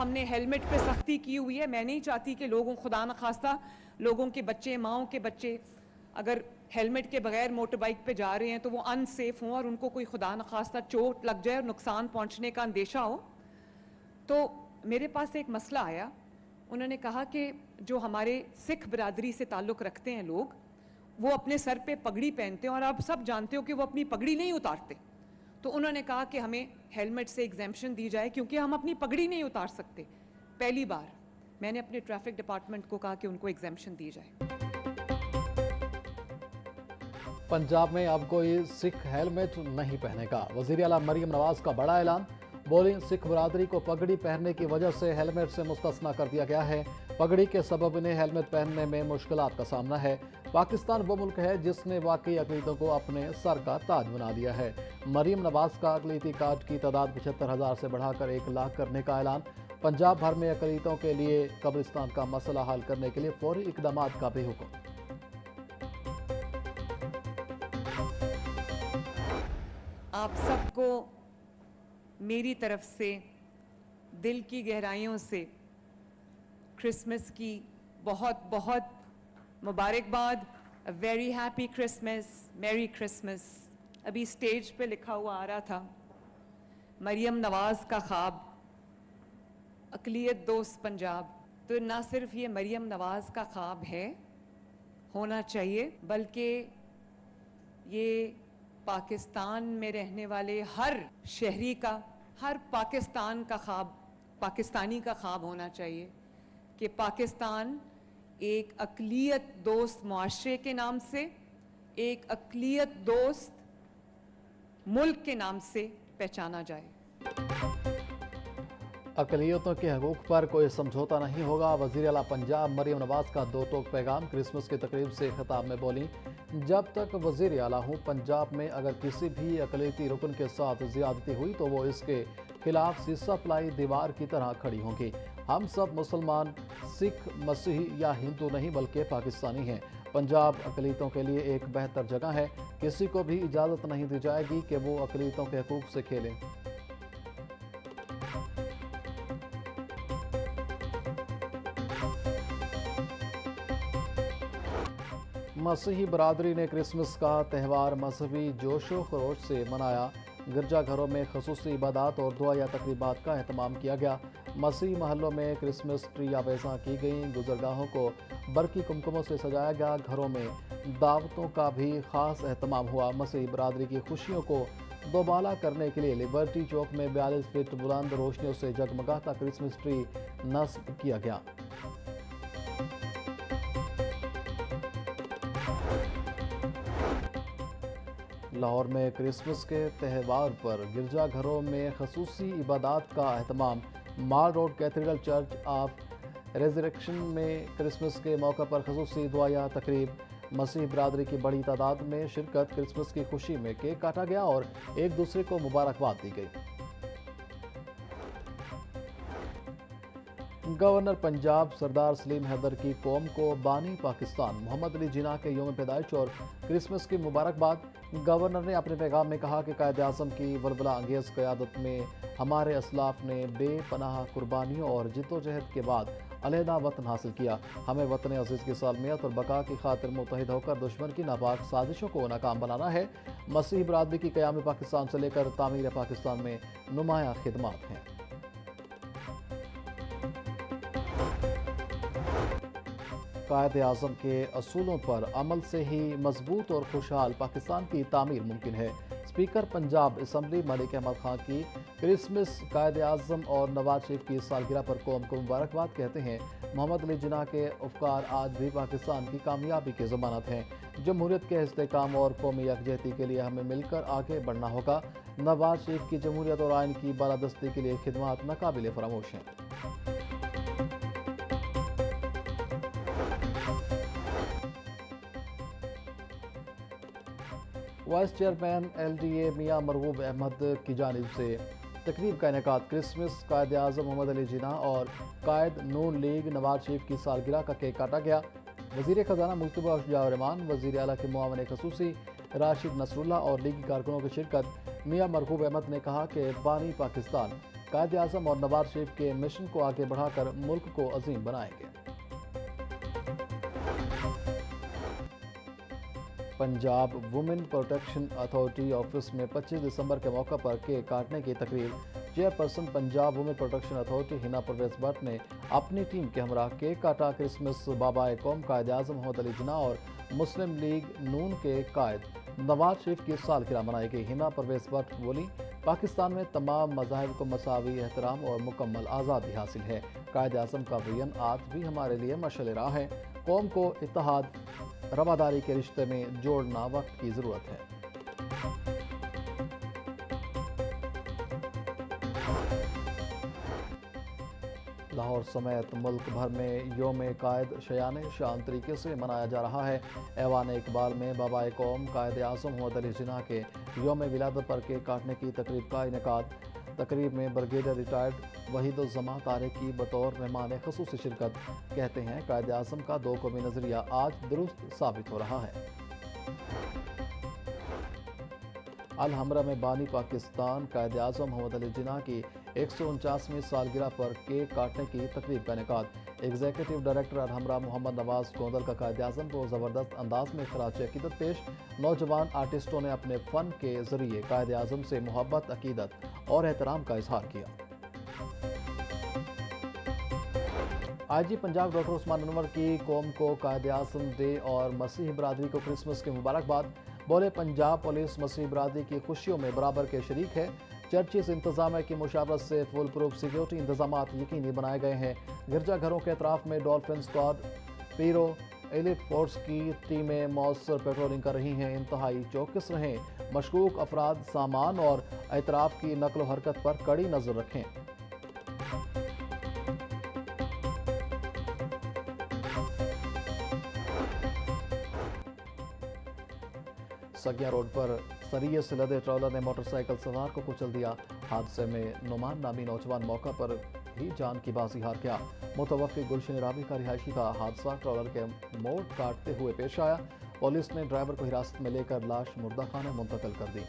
हमने हेलमेट पे सख्ती की हुई है। मैं नहीं चाहती कि लोगों, खुदा न खास्ता, लोगों के बच्चे, माओं के बच्चे अगर हेलमेट के बगैर मोटर बाइक पे जा रहे हैं तो वो अनसेफ हों और उनको कोई खुदा न खास्ता चोट लग जाए और नुकसान पहुंचने का अंदेशा हो। तो मेरे पास एक मसला आया, उन्होंने कहा कि जो हमारे सिख बिरादरी से ताल्लुक़ रखते हैं लोग, वो अपने सर पे पगड़ी पहनते हैं और आप सब जानते हो कि वो अपनी पगड़ी नहीं उतारते। तो उन्होंने कहा कि हमें हेलमेट से एग्जेम्पशन दी जाए क्योंकि हम अपनी पगड़ी नहीं उतार सकते। पहली बार मैंने अपने ट्रैफिक डिपार्टमेंट को कहा कि उनको एग्जेम्पशन दी जाए। पंजाब में अब कोई सिख हेलमेट नहीं पहनेगा। वज़ीर आला मरियम नवाज का बड़ा ऐलान। बोली, सिख बरादरी को पगड़ी पहनने की वजह से हेलमेट से मुस्तस्ना कर दिया गया है। पगड़ी के सबब इन्हें हेलमेट पहनने में मुश्किलात का सामना है। पाकिस्तान वो मुल्क है जिसने वाकई अक़लीतों को अपने सर का ताज बना दिया है। मरियम नवाज का अक़लीती कार्ड की तादाद 75,000 से बढ़ाकर 1 लाख करने का ऐलान। पंजाब भर में अक़लीतों के लिए कब्रिस्तान का मसला हल करने के लिए फौरी इक़दामात का भी हुक्म। आप सबको मेरी तरफ से दिल की गहराइयों से क्रिसमस की बहुत बहुत मुबारकबाद। अ वेरी हैप्पी क्रिसमस, मेरी क्रिसमस। अभी स्टेज पे लिखा हुआ आ रहा था, मरियम नवाज का ख्वाब, अक़लियत दोस्त पंजाब। तो ना सिर्फ ये मरियम नवाज का ख्वाब है, होना चाहिए, बल्कि ये पाकिस्तान में रहने वाले हर शहरी का, हर पाकिस्तानी का ख्वाब होना चाहिए कि पाकिस्तान एक अक़लियत दोस्त मुआशरे के नाम से, एक अक़लियत दोस्त मुल्क के नाम से पहचाना जाए। अक़लियतों के हकूक़ पर कोई समझौता नहीं होगा। वज़ीर आला पंजाब मरियम नवाज का दो टोक पैगाम। क्रिसमस की तकरीब से खिताब में बोली, जब तक वज़ीर आला हूँ, पंजाब में अगर किसी भी अक़लियती रुकन के साथ ज़्यादती हुई तो वो इसके खिलाफ सीसा पलाई दीवार की तरह खड़ी होंगी। हम सब मुसलमान, सिख, मसीही या हिंदू नहीं बल्कि पाकिस्तानी हैं। पंजाब अक़लियतों के लिए एक बेहतर जगह है। किसी को भी इजाज़त नहीं दी जाएगी कि वो अक़लियतों के हकूक़ से खेलें। मसीही बरादरी ने क्रिसमस का त्यौहार मजहबी जोशो खरोश से मनाया। गिरजाघरों में ख़ुसूसी इबादत और दुआ या तकरीबात का अहतमाम किया गया। मसीही महलों में क्रिसमस ट्री आवेज़ा की गई। गुजरगाहों को बरकी कुमकुमों से सजाया गया। घरों में दावतों का भी ख़ास अहतमाम हुआ। मसीही बरादरी की खुशियों को दोबाला करने के लिए लिबर्टी चौक में 42 फीट बुलंद रोशनियों से जगमगाता क्रिसमस ट्री नस्ब किया गया। लाहौर में क्रिसमस के त्यौहार पर गिरजाघरों में ख़ुसूसी इबादत का अहतमाम। माल रोड कैथेड्रल चर्च ऑफ रेज़रेक्शन में क्रिसमस के मौके पर ख़ुसूसी दुआ या तकरीब। मसीह बरादरी की बड़ी तादाद में शिरकत। क्रिसमस की खुशी में केक काटा गया और एक दूसरे को मुबारकबाद दी गई। गवर्नर पंजाब सरदार सलीम हैदर की कौम को बानी पाकिस्तान मोहम्मद अली जिन्ना के यौम पैदाइश और क्रिसमस की मुबारकबाद। गवर्नर ने अपने पैगाम में कहा कि कायद आज़म की वलवला अंगेज़ क़यादत में हमारे असलाफ ने बेपनाह कुर्बानियों और जिद्दोजहद के बाद अलहदा वतन हासिल किया। हमें वतन अज़ीज़ की सालमियत और बका की खातिर मुत्तहिद होकर दुश्मन की नापाक साजिशों को नाकाम बनाना है। मसीही बरादरी की क़याम पाकिस्तान से लेकर तामीर पाकिस्तान में नुमाया खिदमात हैं। कायद आज़म के असूलों पर अमल से ही मजबूत और खुशहाल पाकिस्तान की तामीर मुमकिन है। स्पीकर पंजाब असम्बली मलिक अहमद खान की क्रिसमस, कायद आज़म और नवाज शरीफ की सालगिरह पर कौम को मुबारकबाद कहते हैं। मोहम्मद अली जिन्ना के अफकार आज भी पाकिस्तान की कामयाबी की ज़मानत हैं। जमहूरियत के इस्तेहकाम और कौमी यकजहती के लिए हमें मिलकर आगे बढ़ना होगा। नवाज शरीफ की जमहूरियत और आइन की बालादस्ती के लिए खिदमात नाकाबिल फरामोश हैं। वाइस चेयरमैन LDA मियां मरगूब अहमद की जानिब से तकरीब का इनेकाद। क्रिसमस, कायद आज़म मोहम्मद अली जिन्ना और कायद नून लीग नवाज शरीफ की सालगिरह का केक काटा गया। वज़ीर ख़जाना मुस्तफ़ा शुजाउर रहमान, वज़ीर आला के मुआवन ख़ुसूसी राशिद नसरुल्लाह और लीगी कारकुनों की शिरकत। मियां मरगूब अहमद ने कहा कि बानी पाकिस्तान कायद आज़म और नवाज शरीफ के मिशन को आगे बढ़ाकर मुल्क को अजीम बनाएंगे। Punjab women protection authority office में 25 दिसंबर के मौके पर केक काटने की तकरीब। Chairperson Punjab women protection authority Hina Parvez Bhatt ने अपनी टीम के हमरा केक काटा। क्रिसमस बाबाए कौम कायद आज़म मोहम्मद अली जिन्ना और मुस्लिम लीग नून के कायद नवाज शरीफ की सालगिरह मनाई गई। हिना परवेज भट्ट बोली, पाकिस्तान में तमाम मज़ाहिब को मसावी एहतराम और मुकम्मल आज़ादी हासिल है। कायद आज़म का विजन आज भी हमारे लिए मशाल राह है। कौम को इत्तेहाद रवादारी के रिश्ते में जोड़ना वक्त की ज़रूरत है। लाहौर समेत मुल्क भर में योम कायद शयान शान तरीके से मनाया जा रहा है। ऐवान इकबाल में बाबाए कौम कायद आज़म मोहम्मद अली जिन्ना के योम विलादत पर केक काटने की तकरीब का इनेकाद। तकरीब में ब्रिगेडियर रिटायर्ड वहीदुज़्ज़मा तारिक की बतौर मेहमान ख़ुसूसी शिरकत। कहते हैं कायद आज़म का दो कौमी नज़रिया आज दुरुस्त साबित हो रहा है। अल हमरा में बानी पाकिस्तान कायद आज़म मोहम्मद अली जिन्ना की 149वीं सालगिरह पर केक काटने की तकरीब का इनेकाद। एग्जीक्यूटिव डायरेक्टर अल हमरा मोहम्मद नवाज गोंदल का कायद आज़म को ज़बरदस्त अंदाज में खराज अकीदत पेश। नौजवान आर्टिस्टों ने अपने फ़न के ज़रिए कायद आज़म से मोहब्बत, अकीदत और एहतराम का इजहार किया। IG पंजाब डॉक्टर उस्मान अनवर की कौम को कायद आज़म डे और मसीह बरादरी को क्रिसमस की मुबारकबाद। बोले, पंजाब पुलिस मसीह बरादरी की खुशियों में बराबर के शरीक है। चर्चिस इंतजामिया की मुशावरत से फुल प्रूफ सिक्योरिटी इंतजाम यकीनी बनाए गए हैं। गिरजाघरों के अतराफ में डॉल्फिन स्क्वाड, पीरो, एलिट फोर्स की टीमें मौसर पेट्रोलिंग कर रही हैं। इंतहाई चौकस रहें, मशकूक अफराद, सामान और एतराफ की नकल हरकत पर कड़ी नजर रखें। सगिया रोड पर सरिये से लदे ट्रॉलर ने मोटरसाइकिल सवार को कुचल दिया। हादसे में नुमान नामी नौजवान मौका पर ही जान की बाजी हार गया। मुतवफ़्फ़ी गुलशन राबी का रिहायशी था। हादसा ट्रॉलर के मोड़ काटते हुए पेश आया। पुलिस ने ड्राइवर को हिरासत में लेकर लाश मुर्दा खाने मुंतकिल कर दी।